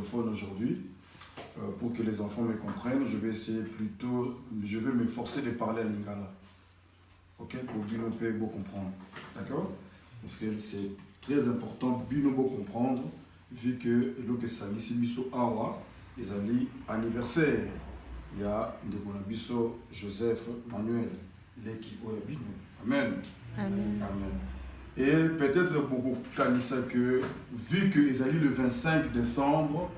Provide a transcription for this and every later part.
Aujourd'hui, pour que les enfants me comprennent, je vais essayer plutôt, je vais m'efforcer de parler à Lingala. Ok? Pour Binobo comprendre. D'accord? Parce que c'est très important Binobo comprendre, vu que le Sali Biso Awa, ils allaient anniversaire. Il y a des Bonabiso, Joseph, Manuel, Leki Oyabino. Amen. Amen. Amen. Et peut-être beaucoup Kanissa que, vu qu'ils allaient le 25 décembre,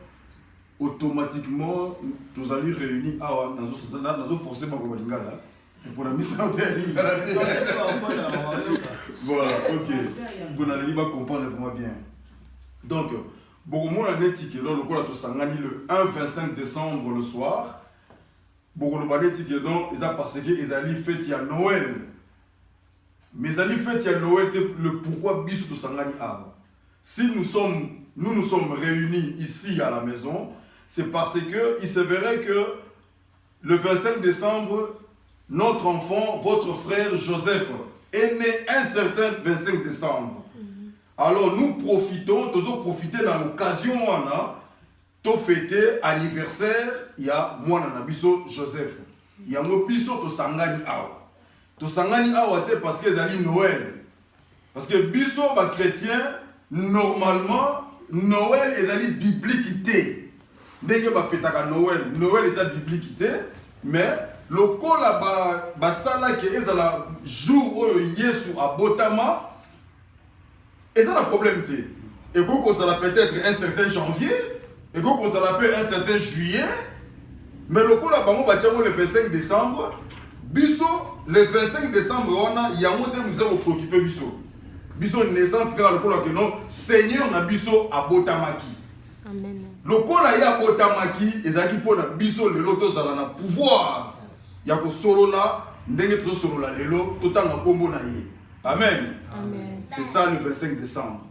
automatiquement, tous allés réunis à nous forcément comme Lingala. Et pour la mission de Lingala. Voilà, ok. Vous allez comprendre vraiment bien. Donc, beaucoup de monde a dit que le 1-25 décembre le soir, beaucoup de monde a dit que c'est parce qu'ils allaient fêter à Noël. Mais ils allaient fêter à Noël, le pourquoi Bissou tout Sangani a. Si nous sommes réunis ici à la maison, c'est parce qu'il se verrait que le 25 décembre, notre enfant, votre frère Joseph, est né un certain 25 décembre. Alors nous profitons, toujours profiter dans l'occasion, de fêter l'anniversaire, il y a moi, Nabiso Joseph. Il y a mon biso to Sangani Awa. To Sangani Awa, parce que c'est Noël. Parce que biso, chrétien, normalement, Noël est biblique. Dès que fête Noël, Noël est biblique. Mais le col là, ça qui est le jour où Yesu a botama, et ça le problème. Et qu'on ça peut-être un certain janvier, et qu'on ça peut un certain juillet, mais le col là, le 25 décembre, biso, le 25 décembre, il y a un moment où nous avons préoccupé biso. Biso naissance car le col là que non, Seigneur na biso a botamaki. Amen. Le col là, il y a botamaki, et ça qui pour na biso le loto ça na pouvoir. Il y a que solo là, ndenge to solo là lelo, tout en combo na yé. Amen. Amen. C'est ça le 25 décembre.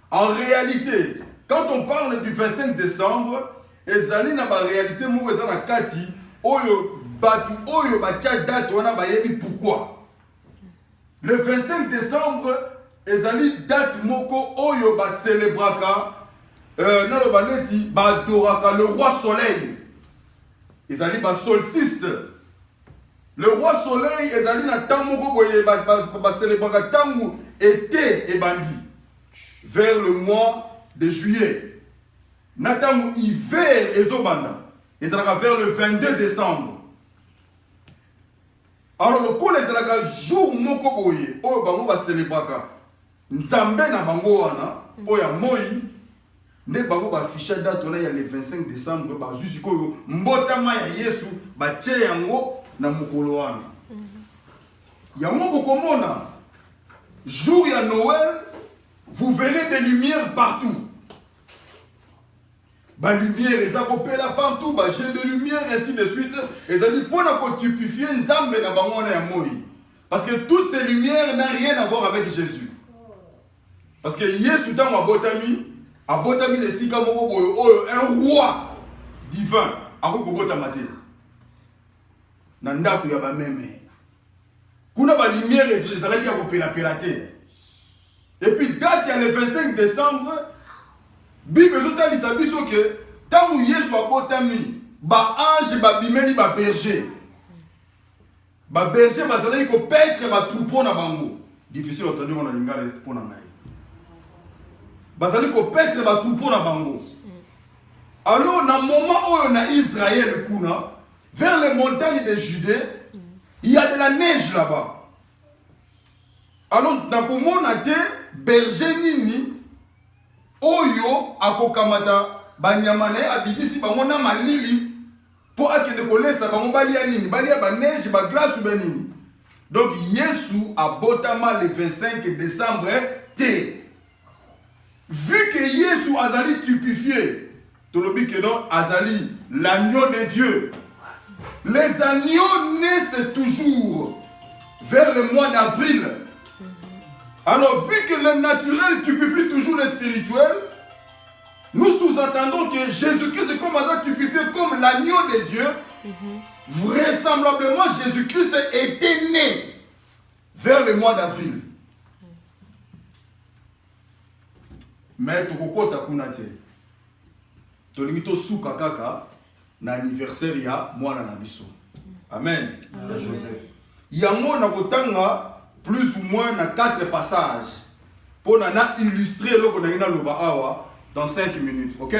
En réalité, quand on parle du 25 décembre, ezali na ba réalité moko eza na kati oyo batu oyo batia date wana bayebi pourquoi. Le 25 décembre, ezali date moko oyo ba célébraka nalo baneti ba adoraka le roi soleil. Ezali ba solstice. Le roi soleil ezali na tango moko boye ba célébraka tango été et bandit vers le mois de juillet. Natango hiver ezobanda ezalaka vers le 22 décembre. Alors le col ezalaka jour moko boye oyo bango ba célébraka nzambe na bango wana oya moi nde bango ba ficha date wana ya le 25 décembre ba jusqu'au koyo mbotama ya Yesu ba tie yango na mokolo wana. Yango bokomona jour ya Noël, vous verrez des lumières partout. Bah lumière, les acopela partout, bah jet de lumière, ainsi de suite. Et ça dit pour la typifier Nzambe na bango na moi. Parce que toutes ces lumières n'ont rien à voir avec Jésus. Parce que Yesu dans a botami les sika moko boyo un roi divin a ko botamate. Na ndako ya ba meme. Kuna ba lumière les alaki ya kopela pelate. Et puis date ya le 25 décembre, Bible ezotali biso que tant où Yesu abotami, ba ange ba bimeli ba berger. Ba berger bazalaki ko paître ba troupeau na bango. Difficile à traduire en lingala pour na ngai. Bazali ko paître ba troupeau na bango. Alors na moment où on a Israël kuna vers les montagnes de Judée, il y a de la neige là-bas. Alors dans komona te berger nini oyo akokamata banyama na ye abibisi bango na malili po akende kolesa bango balia nini balia ba neige ba glace ou nini. Donc Yesu abotama le 25 décembre te. Vu que Yesu azali typifié, tolobi que non azali l'agneau de Dieu. Les agneaux naissent toujours vers le mois d'avril. Alors, vu que le naturel typifie toujours le spirituel, nous sous-entendons que Jésus-Christ est comme ça typifié comme l'agneau de Dieu. Vraisemblablement, Jésus-Christ était né vers le mois d'avril. Mais tout le monde a tolingi souka kaka na anniversaire ya mwana na biso. Amen. Ya Joseph. Yango na kotanga plus ou moins na 4 passages pour na illustrer loko na ngina loba awa dans 5 minutes. OK?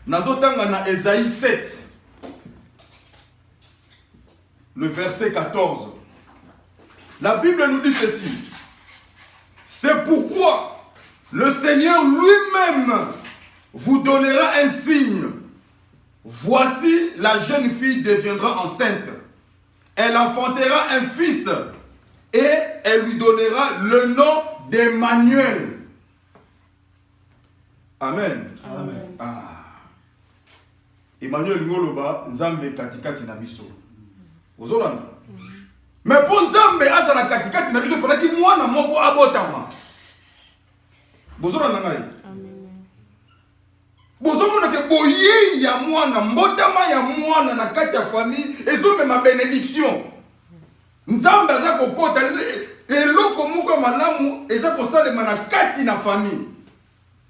Nazotanga na Ésaïe 7. Le verset 14. La Bible nous dit ceci. C'est pourquoi le Seigneur lui-même vous donnera un signe. Voici, la jeune fille deviendra enceinte. Elle enfantera un fils et elle lui donnera le nom d'Emmanuel. Amen. Amen. Ah. Emmanuel ngoloba nzambe katikati na biso. Ozolanda. Mais pour nzambe azala katikati na biso fallait que mwana moko abotama. Bozolanda ngai. Bozomona ke boye ya mwana mbotama ya mwana na kati ya famille ezombe ma bénédiction. Nzambe aza kokota eloko moko malamu eza kosalema na kati na famille.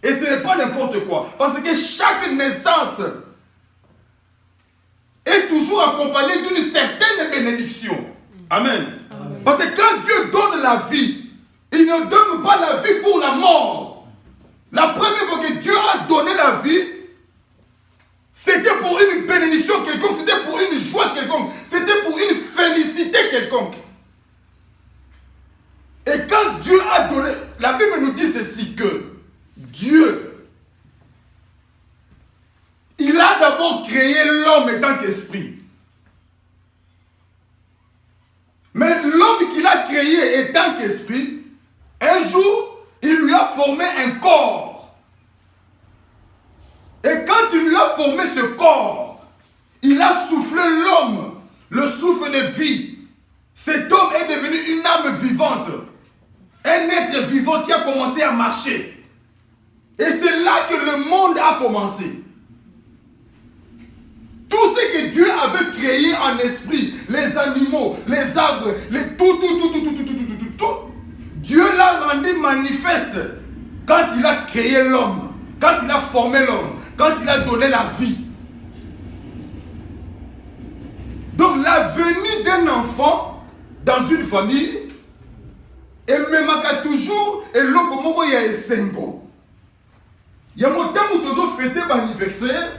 Et ce n'est pas n'importe quoi. Parce que chaque naissance est toujours accompagnée d'une certaine bénédiction. Amen. Amen. Parce que quand Dieu donne la vie, il ne donne pas la vie pour la mort. La première fois que Dieu a donné la vie, c'était pour une bénédiction quelconque, c'était pour une joie quelconque, c'était pour une félicité quelconque. Et quand Dieu a donné, la Bible nous dit ceci que Dieu, il a d'abord créé l'homme en tant qu'esprit. Mais l'homme qu'il a créé en tant qu'esprit, un jour, il lui a formé un corps. Et quand il lui a formé ce corps, il a soufflé l'homme, le souffle de vie. Cet homme est devenu une âme vivante. Un être vivant qui a commencé à marcher. Et c'est là que le monde a commencé. Tout ce que Dieu avait créé en esprit, les animaux, les arbres, tout, Dieu l'a rendu manifeste quand il a créé l'homme, quand il a formé l'homme, quand il a donné la vie. Donc la venue d'un enfant dans une famille, et même toujours, et l'okomoko ya esengo. Il y a mon temps où nous fêté l'anniversaire,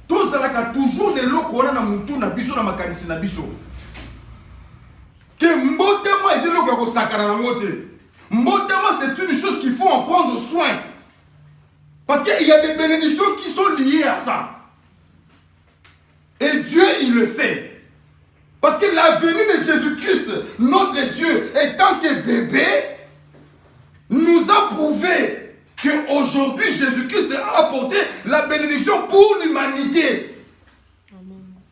tous toujours des locaux na mutu na biso na makanisi na biso. Que mbotema est le ko sakana na ngote. Mbotema c'est une chose qu'il faut en prendre soin. Parce qu'il y a des bénédictions qui sont liées à ça. Et Dieu il le sait. Parce que la venue de Jésus-Christ, notre Dieu, étant que bébé, nous a prouvé qu'aujourd'hui, Jésus-Christ a apporté la bénédiction pour l'humanité.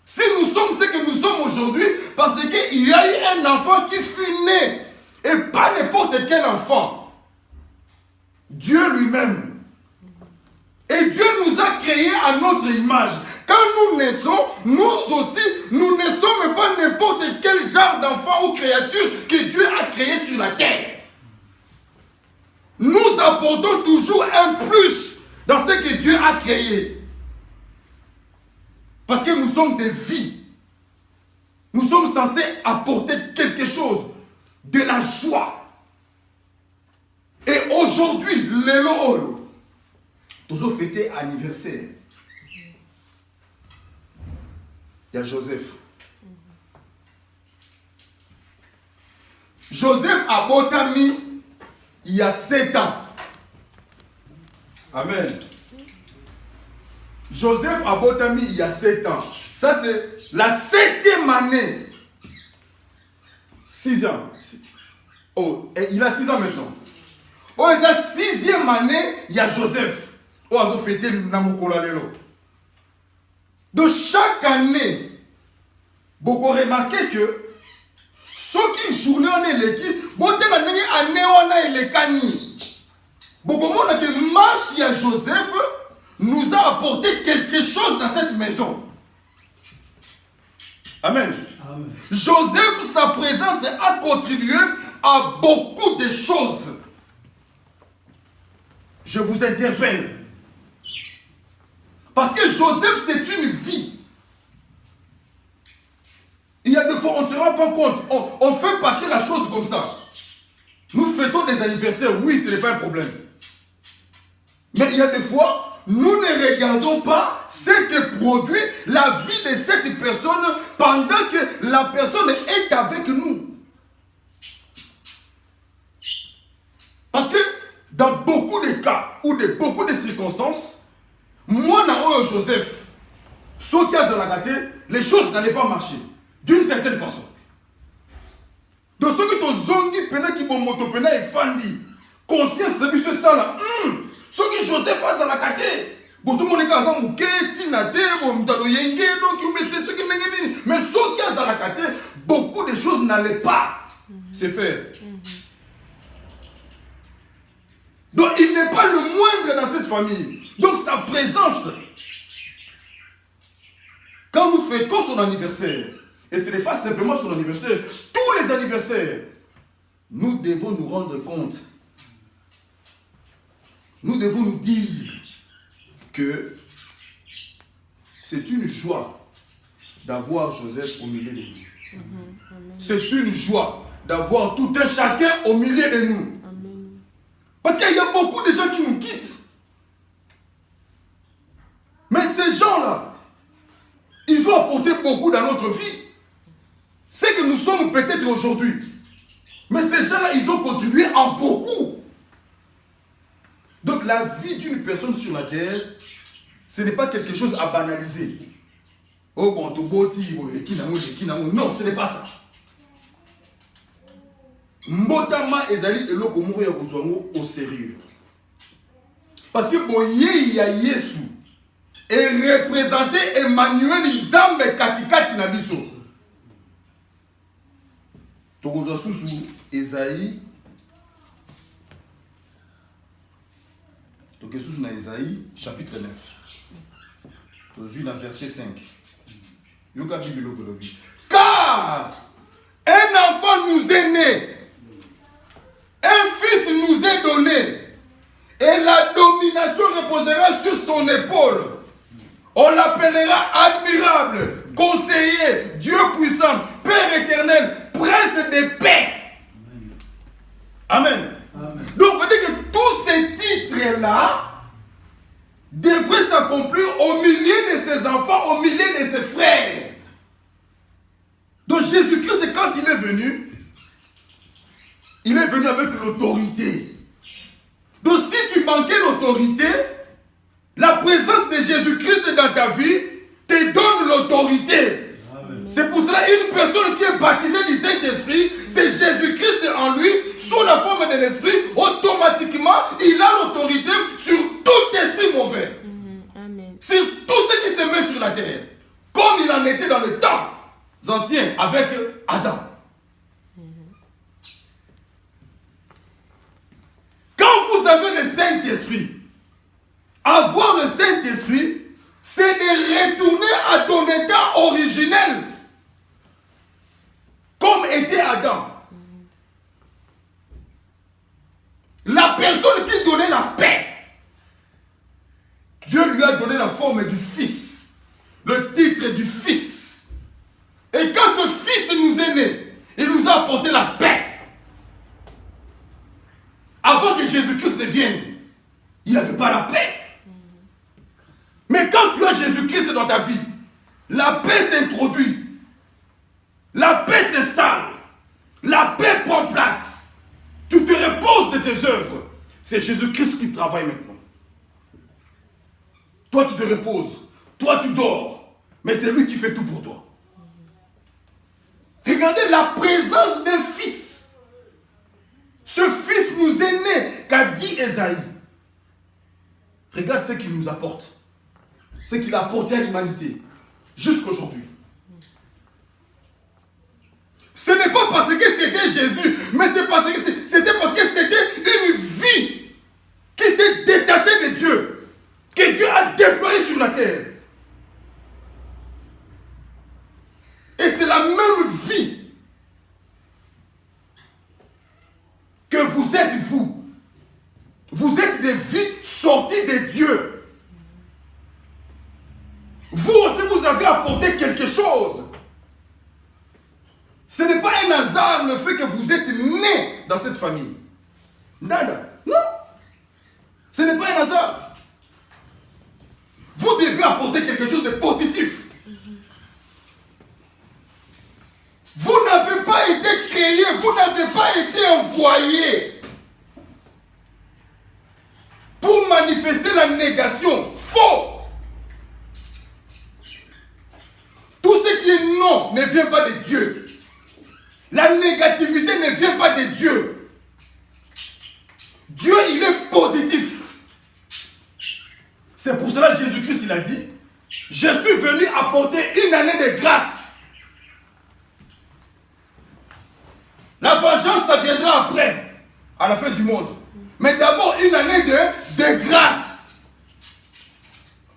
Si nous sommes ce que nous sommes aujourd'hui, parce qu'il y a eu un enfant qui fut né, et pas n'importe quel enfant. Dieu lui-même. Et Dieu nous a créés à notre image. Quand nous naissons, nous aussi, nous ne sommes pas n'importe quel genre d'enfant ou créature que Dieu a créé sur la terre. Nous apportons toujours un plus dans ce que Dieu a créé. Parce que nous sommes des vies. Nous sommes censés apporter quelque chose, de la joie. Et aujourd'hui, l'élo, toujours fêté anniversaire. Il y a Joseph. Joseph a botami il y a 7 ans. Amen. Joseph a botami il y a 7 ans. Ça c'est la 7e année. 6 ans. Oh, il a 6 ans maintenant. Oh, il a 6e année, il y a Joseph. Oh, il a fêté le Namukolalelo. De chaque année, vous remarquez que ceux qui jouent en l'équipe, vous avez année on a les canis. Beaucoup de que marche à Joseph nous a apporté quelque chose dans cette maison. Amen. Amen. Joseph, sa présence a contribué à beaucoup de choses. Je vous interpelle. Parce que Joseph, c'est une vie. Il y a des fois, on ne se rend pas compte. On fait passer la chose comme ça. Nous fêtons des anniversaires, oui, ce n'est pas un problème. Mais il y a des fois, nous ne regardons pas ce que produit la vie de cette personne pendant que la personne est avec nous. Parce que dans beaucoup de cas ou de beaucoup de circonstances, moi, Joseph, sauf qu'il y a dans la gâté, les choses n'allaient pas marcher. D'une certaine façon. Donc, ce que tu zongi, pena qui bon moto, pena et fandi, conscience de ce ça là, ce que Joseph a dans la gâté. Bon, ce monde est comme mouké, tinate, bon, mtalo yenge, donc il mettait ce qui n'est pas. Mais ce qu'il y a dans la gâté, beaucoup de choses n'allaient pas se faire. Donc, il n'est pas le moindre dans cette famille. Donc, sa présence, quand nous fêtons son anniversaire, et ce n'est pas simplement son anniversaire, tous les anniversaires, nous devons nous rendre compte, nous devons nous dire que c'est une joie d'avoir Joseph au milieu de nous. C'est une joie d'avoir tout un chacun au milieu de nous. Parce qu'il y a beaucoup de gens qui nous quittent. Mais ces gens-là, ils ont apporté beaucoup dans notre vie. C'est que nous sommes peut-être aujourd'hui. Mais ces gens-là, ils ont contribué en beaucoup. Donc la vie d'une personne sur la terre, ce n'est pas quelque chose à banaliser. Oh bon, non, ce n'est pas ça. Mbotama ezali eloko moko ya kozwango au sérieux. Parce que boye ya Yesu est représenté Emmanuel Nzambe katikati na biso. Tokozwa susu Esaïe. Toke susu na Esaïe chapitre 9. Tozwi na verset 5. Yoka Bible kolobi. Car un enfant nous est né. Un fils nous est donné et la domination reposera sur son épaule. On l'appellera admirable, conseiller, Dieu puissant, Père éternel, prince de paix. Amen. Amen. Donc, vous dites que tous ces titres-là devraient s'accomplir au milieu de ses enfants, au milieu de ses frères. Donc, Jésus-Christ, quand il est venu avec l'autorité. Donc si tu manquais l'autorité, la présence de Jésus-Christ dans ta vie te donne l'autorité. C'est pour cela une personne qui est baptisée du Saint-Esprit, c'est Jésus-Christ en lui, sous la forme de l'Esprit, automatiquement, il a l'autorité sur tout esprit mauvais. Sur tout ce qui se met sur la terre. Comme il en était dans le temps ancien avec Adam. Quand vous avez le Saint-Esprit, avoir le Saint-Esprit, c'est de retourner à ton état originel, comme était Adam. La personne qui donnait la paix, Dieu lui a donné la forme du Fils, le titre du Fils. Et quand ce Fils nous est né, il nous a apporté la paix. Avant que Jésus-Christ ne vienne, il n'y avait pas la paix. Mais quand tu as Jésus-Christ dans ta vie, la paix s'introduit. La paix s'installe. La paix prend place. Tu te reposes de tes œuvres. C'est Jésus-Christ qui travaille maintenant. Toi, tu te reposes. Toi, tu dors. Mais c'est lui qui fait tout pour toi. Regardez la présence d'un fils. Ce fils nous est né, qu'a dit Esaïe. Regarde ce qu'il nous apporte. Ce qu'il a apporté à l'humanité. Jusqu'aujourd'hui. Ce n'est pas parce que c'était Jésus, mais c'est parce que c'était une vie qui s'est détachée de Dieu. Que Dieu a déployé sur la terre. Et c'est la même vie que vous êtes vous. Vous êtes des vies sorties de Dieu. Vous aussi, vous avez apporté quelque chose. Ce n'est pas un hasard le fait que vous êtes né dans cette famille. Nada. Non. Ce n'est pas un hasard. Vous devez apporter quelque chose de positif. Vous n'avez pas été créé, vous n'avez pas été envoyé pour manifester la négation. Faux. Tout ce qui est non ne vient pas de Dieu. La négativité ne vient pas de Dieu. Dieu, il est positif. C'est pour cela que Jésus-Christ, il a dit, je suis venu apporter une année de grâce. La vengeance, ça viendra après, à la fin du monde. Mais d'abord, une année de grâce.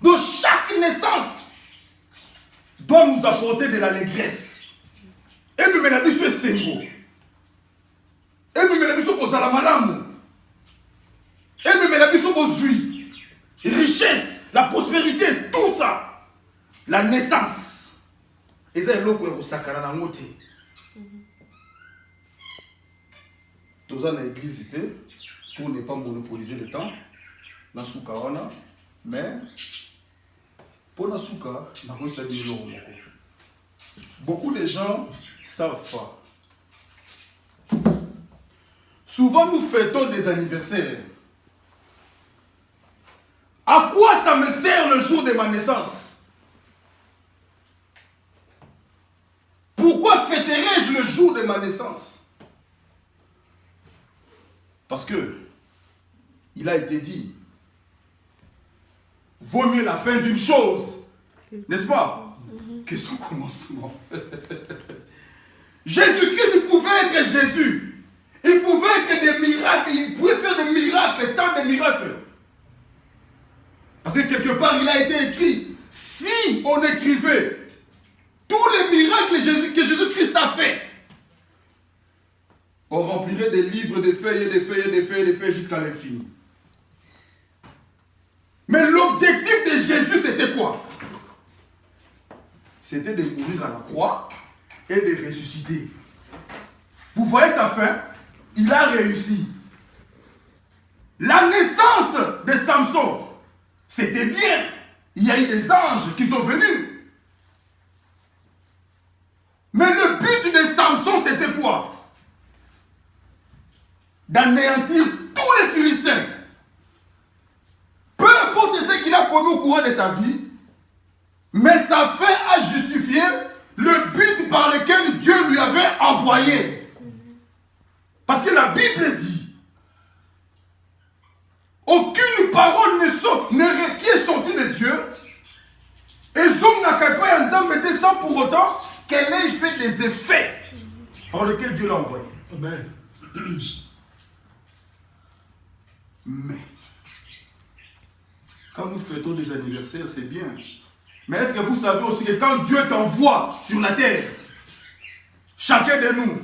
Donc chaque naissance doit nous apporter de l'allégresse. Et nous menons sur Sengo. Et nous menons sur Kozalamalam. Et nous menons sur Bozui. Richesse, la prospérité, tout ça. La naissance. Et ça, c'est l'eau qu'on sakana na ngote. Tout ça dans l'église, pour ne pas monopoliser le temps. Dans Souka, mais pour la Souka, beaucoup de gens ne savent pas. Souvent, nous fêtons des anniversaires. À quoi ça me sert le jour de ma naissance? Pourquoi fêterai-je le jour de ma naissance? Parce que il a été dit, vaut mieux la fin d'une chose, n'est-ce pas, que son commencement. Jésus-Christ, il pouvait être Jésus. Il pouvait être des miracles. Il pouvait faire des miracles, tant de miracles. Parce que quelque part, il a été écrit, si on écrivait tous les miracles que Jésus-Christ a fait, on remplirait des livres, des feuilles, des feuilles, des feuilles, des feuilles jusqu'à l'infini. Mais l'objectif de Jésus, c'était quoi? C'était de mourir à la croix et de ressusciter. Vous voyez sa fin? Il a réussi. La naissance de Samson, c'était bien. Il y a eu des anges qui sont venus. Mais le but de Samson, c'était quoi? D'anéantir tous les Philistins. Peu importe ce qu'il a commis au cours de sa vie, mais sa fin a justifié le but par lequel Dieu lui avait envoyé. Parce que la Bible dit, aucune parole qui est sortie de Dieu, et Zoom n'a qu'à pas entendre sans pour autant qu'elle ait fait des effets par lesquels Dieu l'a envoyé. Amen. Mais, quand nous fêtons des anniversaires, c'est bien. Mais est-ce que vous savez aussi que quand Dieu t'envoie sur la terre, chacun de nous,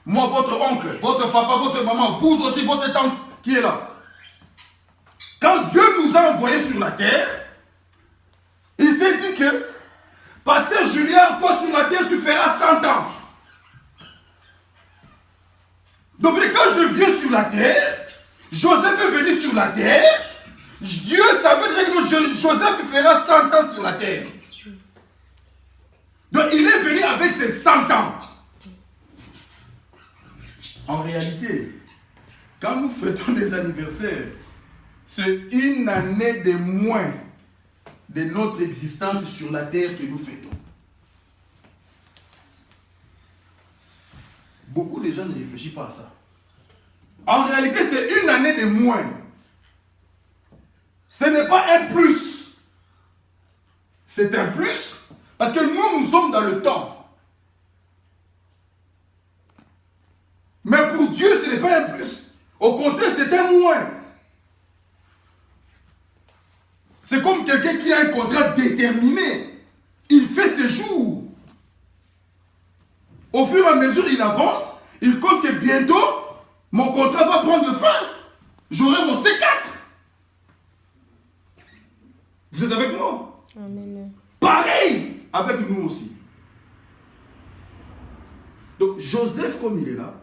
moi, votre oncle, votre papa, votre maman, vous aussi, votre tante qui est là, quand Dieu nous a envoyés sur la terre, il s'est dit que, Pasteur Julien, toi sur la terre, tu feras 100 ans. Donc quand je viens sur la terre, Joseph est venu sur la terre, Dieu savait déjà que Joseph fera 100 ans sur la terre. Donc il est venu avec ses 100 ans. En réalité, quand nous fêtons des anniversaires, c'est une année de moins de notre existence sur la terre que nous fêtons. Beaucoup de gens ne réfléchissent pas à ça. En réalité, c'est une année de moins. Ce n'est pas un plus. C'est un plus parce que nous sommes dans le temps. Mais pour Dieu, ce n'est pas un plus. Au contraire, c'est un moins. C'est comme quelqu'un qui a un contrat déterminé. Il fait ses jours. Au fur et à mesure, il avance. Il compte que bientôt, mon contrat va prendre fin. J'aurai mon C4. Vous êtes avec moi? Amen. avec nous aussi. Donc Joseph, comme il est là,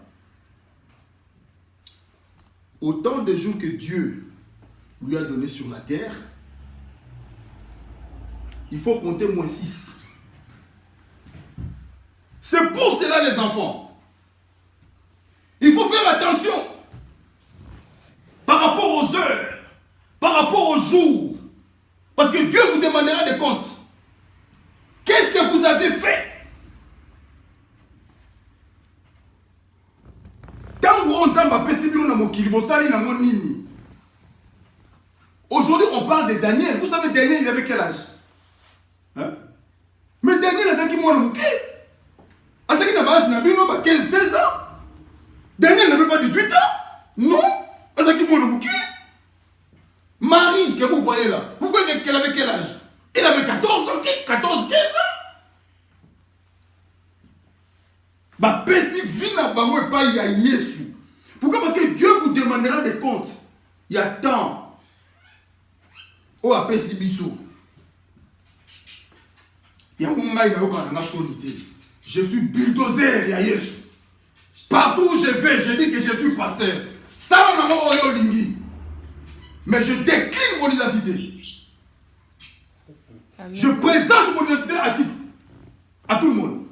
autant de jours que Dieu lui a donné sur la terre, il faut compter moins 6. C'est pour cela les enfants. Il faut faire attention par rapport aux heures, par rapport aux jours. Parce que Dieu vous demandera des comptes. Qu'est-ce que vous avez fait? Aujourd'hui, on parle de Daniel. Vous savez, Daniel, il avait quel âge? Hein? Mais Daniel, c'est qui moi le mouké? À ce qui n'a pas 15-16 ans. Daniel n'avait pas 18 ans. Non. À ce qui moi le mouké? Marie, que vous voyez là, vous voyez qu'elle avait quel âge? Elle avait 14 ans, 14-15 ans. Bah, Pessi vina bango pas y a Yesu. Pourquoi? Parce que Dieu vous demandera des comptes. Il y a tant. Oh, à Pessi Bissou. Il y a un gars qui a solité. Je suis bulldozer, il y a Yesu. Partout où je vais, je dis que je suis pasteur. Ça, on a un lingi. Mais je décline mon identité. Amen. Je présente mon identité à qui? À tout le monde.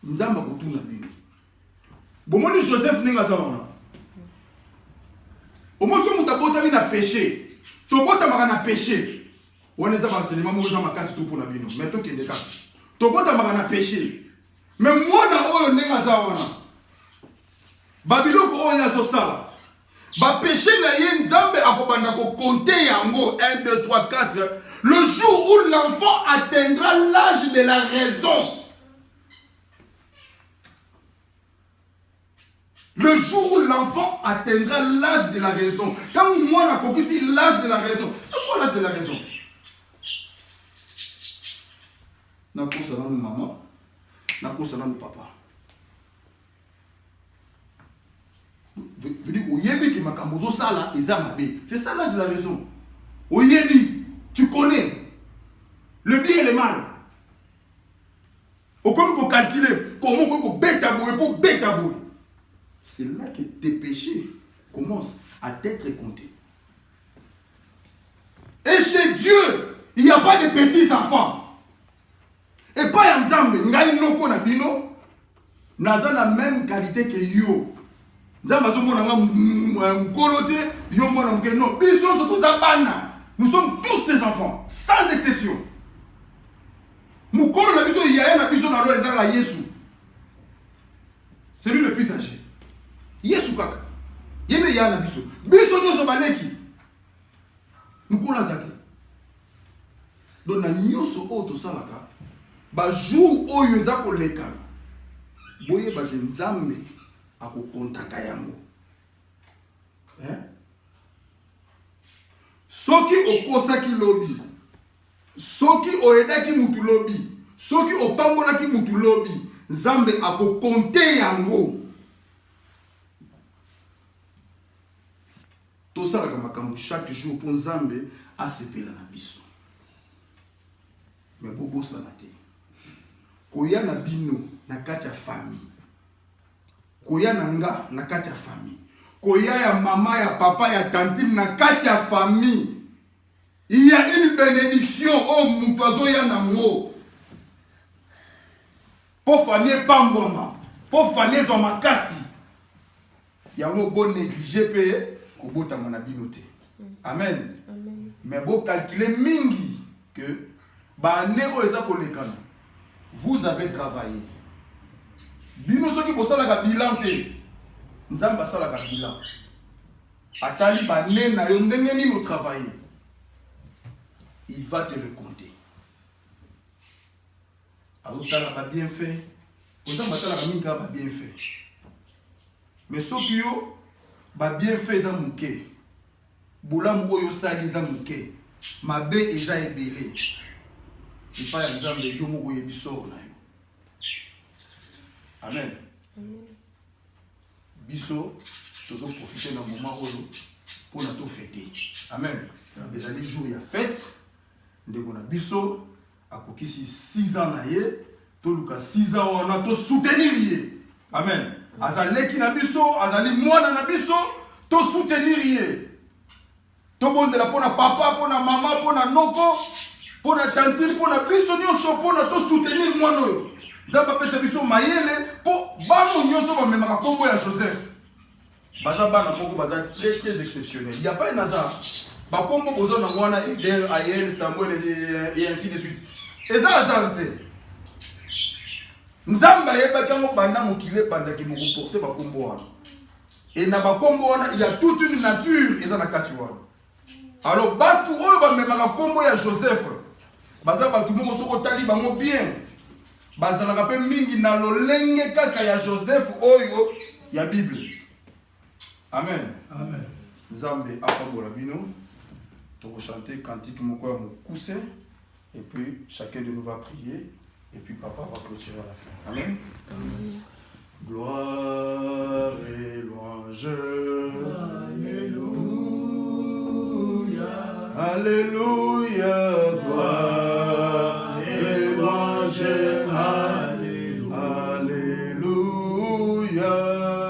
Nzamba kutuna bino. Bomoni Joseph ninga sawana. Omoso mutabota mina péché. Tobota makana péché. Waneza banselement mo za makasi to pona bino. Mais to kende ka. Tobota makana péché. Mais mwana oyo ninga sawana. Babiloko oyo azosala. Ba péché na ye nzambe akobanda ko compter yango 1 2 3 4 le jour où l'enfant atteindra l'âge de la raison. Le jour où l'enfant atteindra l'âge de la raison. Quand moi on a conquis l'âge de la raison. C'est quoi l'âge de la raison? Nako sana nous maman, nako sana nous papa. C'est ça l'âge de la raison. Oyebi, tu connais le bien et le mal. Au comment calculer comment on bêta pour bêta. C'est là que tes péchés commencent à être comptés. Et chez Dieu, il n'y a pas de petits enfants. Et pas en Nzambe, ngai noko na bino, naza la même qualité que yo. Nous sommes tous des enfants, sans exception. C'est lui le plus âgé. Yesu kaka. Yene ya na biso. Biso nyoso baleki. Mukola zaki. Donc na nyoso o to salaka. Ba jour oyo eza koleka. Boye ba Nzambe akokontaka yango. Soki okosaki lobi, soki oyedaki mutu lobi, soki opambolaki mutu lobi, Nzambe akokonte yango. Tosalaka makambo chaque jour pour Nzambe asepela na biso. Mais bobo sanate. Koya na bino na kati ya famille. Koya nanga na kati ya famille. Koya ya mama, ya papa, ya tantine na kati ya famille. Il y a une bénédiction au mutozo ya nango. Pour famille pamboma, pour famille zomakasi. Yango bon négligé payé kobota mona binote. Amen. Amen. Mais bon calculer mingi que ba ne o eza kolekana. Vous avez travaillé. Bino soki bosala ka bilan te. Nzamba sala ka bilan. Atali ba ne na yo ndenge ni no travailler. Il va te le compter. Alors tu n'as pas bien fait. Nzamba sala ka minga pas bien fait. Mais soki yo ba bien fait za muke. Bulamu oyo sali za muke. Mabe eza ebele. Il faut un exemple de Yomo Bisso. Amen. Bisso, tu dois profiter d'un moment pour nous fêter. Amen. Déjà les jours, il y a fête. ndeko na biso akokisi 6 ans na ye toluka 6 ans wana to soutenir ye amen azaleki na biso azali mwana na biso to soutenir ye to bondela pona papa pona mama pona noko pona tantine pona biso nyonso pona to soutenir mwana oyo nzambe apesa biso mayele po bano nyonso bamemaka kombo ya Joseph baza bana moko baza très exceptionnel. Il y a pas un hasard. Bakombo bozo na mwana Eder, Ayel, Samuel et ainsi de suite. Et ça hasard te. Nzamba yebaka mo banda mokile banda ki moko porter bakombo wana. Et na bakombo wana il y a toute une nature eza na kati wana. Alors batu oyo bamemaka kombo ya Joseph. Baza batu moko soko tali bango bien. Bazalaka pe mingi na lolenge kaka ya Joseph oyo ya Bible. Amen. Amen. Zambe apambola bino. Tu vas chanter cantique moko ya mokuse. Et puis chacun de nous va prier. Et puis papa va clôturer à la fin. Amen. Amen. Gloire et louange. Alléluia. Alléluia. Gloire et louange. Alléluia.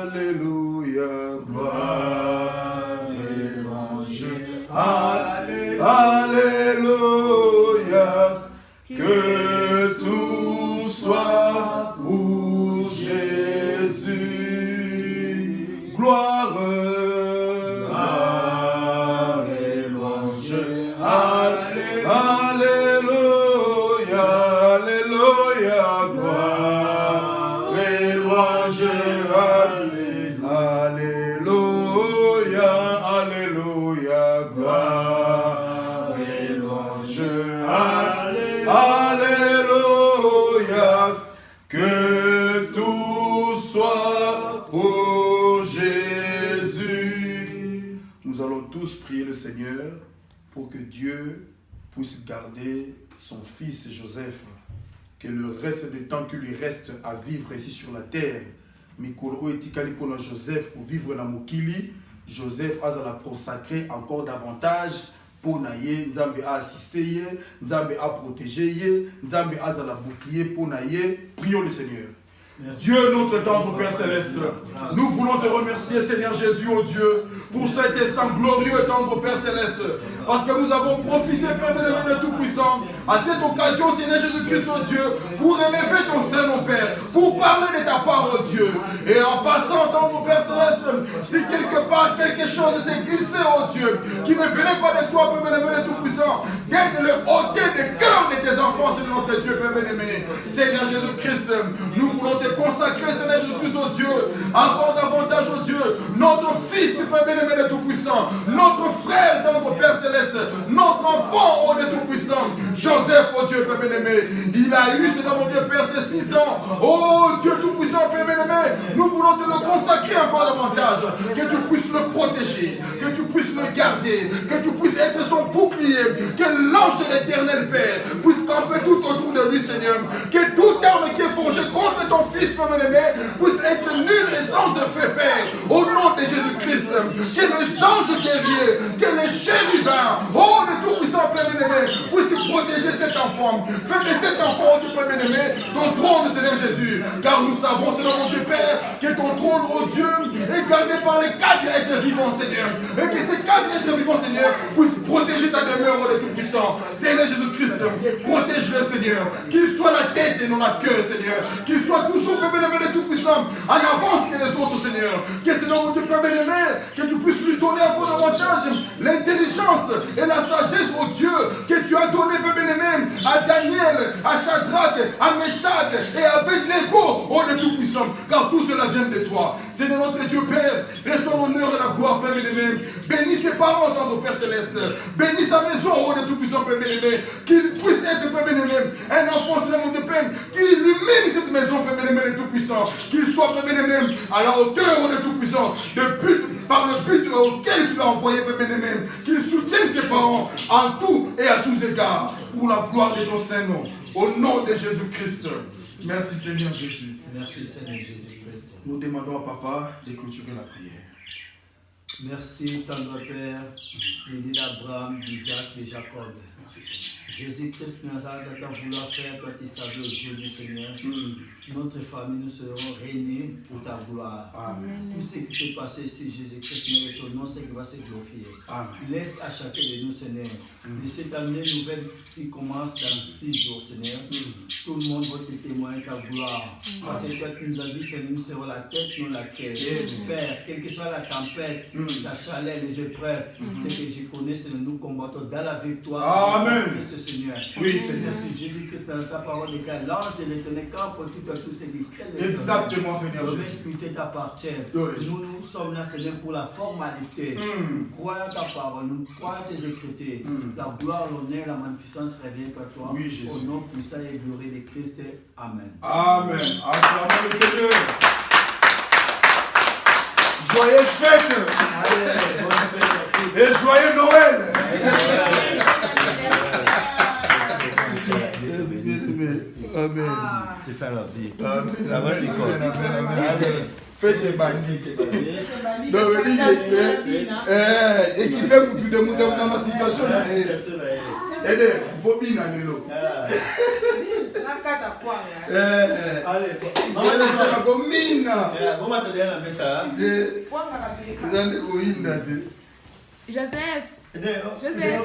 Alléluia. Gloire et louange. Alléluia. Que tout soit pour Jésus. Gloire et louange. Alléluia. Alléluia. Gloire et louange. Alléluia. Alléluia. Gloire et louange. Alléluia, que tout soit pour Jésus. Nous allons tous prier le Seigneur pour que Dieu puisse garder son fils Joseph, que le reste du temps qu'il lui reste à vivre ici sur la terre, Mikolo etikali pour Joseph pour vivre dans Mokili, Joseph a la consacrer encore davantage. Pour naye, Nzambe a assisté ye, Nzambe a protégé ye, Nzambe a la bouclier pour naye. Prions le Seigneur. Merci. Dieu notre tendre Père Céleste, nous voulons te remercier Seigneur Jésus, oh Dieu, pour cet instant glorieux et tendre Père Céleste, parce que nous avons profité Père de Tout-Puissant, à cette occasion Seigneur Jésus-Christ, oh Dieu, pour élever ton sein, mon Père, pour parler de ta part, oh Dieu, et en passant tendre Père Céleste, si quelque part quelque chose s'est glissé, oh Dieu, qui ne venait pas de toi, Père de Tout-Puissant, gagne le ôter des cœurs de tes enfants, Seigneur notre Dieu, Père bien-aimé, Seigneur Jésus-Christ, nous voulons te consacrer, Seigneur Jésus-Christ, oh Dieu, encore davantage, oh Dieu, notre fils, Père bien-aimé de Tout-Puissant, notre frère, notre Père Céleste, notre enfant, oh de Tout-Puissant, Joseph, oh Dieu, Père bien-aimé, il a eu, Seigneur mon Dieu, Père, ces 6 ans, oh Dieu Tout-Puissant, Père bien-aimé, nous voulons te le consacrer encore davantage, que tu puisses le protéger, que tu puisses le garder, que tu puisses être son bouclier, que l'ange de l'Éternel, Père, puisse camper tout autour de lui, Seigneur, que toute arme qui est forgée contre ton fils, Père bien-aimé, puisse être nulle et sans effet, Père, au nom de Jésus-Christ, que les anges guerriers, que les chérubins, oh de Tout-Puissant, Père bien-aimé, puissent protéger cet enfant, fais de cet enfant, oh Dieu, Père bien-aimé, ton trône, Seigneur Jésus, car nous savons, Seigneur mon Dieu, Père, que ton trône, oh Dieu, est gardé par les 4 êtres vivants, Seigneur, et que ces 4 êtres vivants, Seigneur, puissent protéger ta demeure, oh de Tout-Puissant, Seigneur Jésus-Christ, protège-le, Seigneur, qu'il soit la tête et non la queue, Seigneur, qu'il soit toujours, Père bien-aimé de Tout-Puissant, en avance que les autres, Seigneur, que Seigneur mon Dieu, Père bien-aimé, que tu puisses lui donner encore davantage l'intelligence et la sagesse, oh Dieu, que tu as donné, Père bien-aimé, à Daniel, à Shadrach, à Meshach et à Abednego, oh de Tout-Puissant, car tout cela vient de toi. Seigneur notre Dieu, Père, reçois l'honneur et la gloire, Père bien-aimé. Bénis ses parents, dans Père Céleste. Bénis sa maison, oh de Tout-Puissant, Père bien-aimé. Qu'il puisse être, Père bien-aimé, un enfant, Seigneur mon Dieu, Père, qui illumine cette maison, Père bien-aimé, de Tout-Puissant. Qu'il soit, Père bien-aimé, à la hauteur, oh de Tout-Puissant, par le but auquel tu l'as envoyé, Père bien-aimé. Qu'il soutienne ses parents en tout et à tous égards, pour la gloire de ton Saint-Nom. Au nom de Jésus-Christ. Merci Seigneur Jésus. Merci Seigneur Jésus-Christ. Nous demandons à Papa de clôturer la prière. Merci, tendre Père, béni d'Abraham, d'Isaac, de Jacob. Merci Seigneur. Jésus-Christ Nazareth, à vouloir faire, toi tu savais aujourd'hui, Seigneur. Notre famille, nous serons réunis pour ta gloire. Amen. Tout ce qui s'est passé ici, Jésus-Christ, mérite ton nom, c'est qui va se glorifier. Amen. Laisse à chacun de nous, Seigneur. De cette année nouvelle qui commence dans 6 jours, Seigneur. Tout le monde va te témoigner ta gloire. Parce que toi, tu nous as dit, Seigneur, nous serons la tête, non la tête. Père, quelle que soit la tempête, la chaleur, les épreuves, ce que je connais, c'est que nous combattons dans la victoire. Amen. Christ, Seigneur. Oui, Seigneur. Merci Jésus-Christ dans ta parole de car l'ange de l'éternel camp pour tout à tous ceux qui craignent. Exactement, Seigneur Le Jésus. respect t'appartient. Oui. Nous sommes là, Seigneur, pour la formalité. Nous croyons ta parole, nous croyons tes écritures. La gloire, l'honneur, la magnificence revient à toi. Oui, Jésus. Au nom puissant et glorieux de Christ. Amen. Amen. Acclamons le Seigneur. Joyeuse fête. Et joyeux Noël. Amen. C'est ça la vie. Amen. Ça va l'école. Faites les bandits. Donc, vous dites, équipez vous tout le monde dans ma situation. Aidez, vos billes à l'élo. Allez, Joseph. Joseph.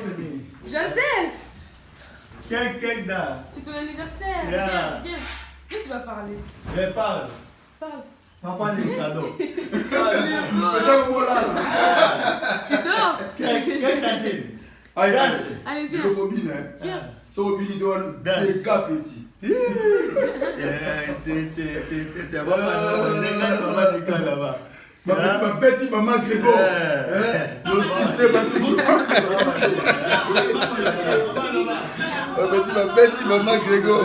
Joseph. C'est ton anniversaire. Yeah. Viens. Viens, tu vas parler. Parle. Parle. Papa, les cadeaux. Tu dors. Allez, viens. Viens. Petit maman Grégo, le système petit maman Grégo.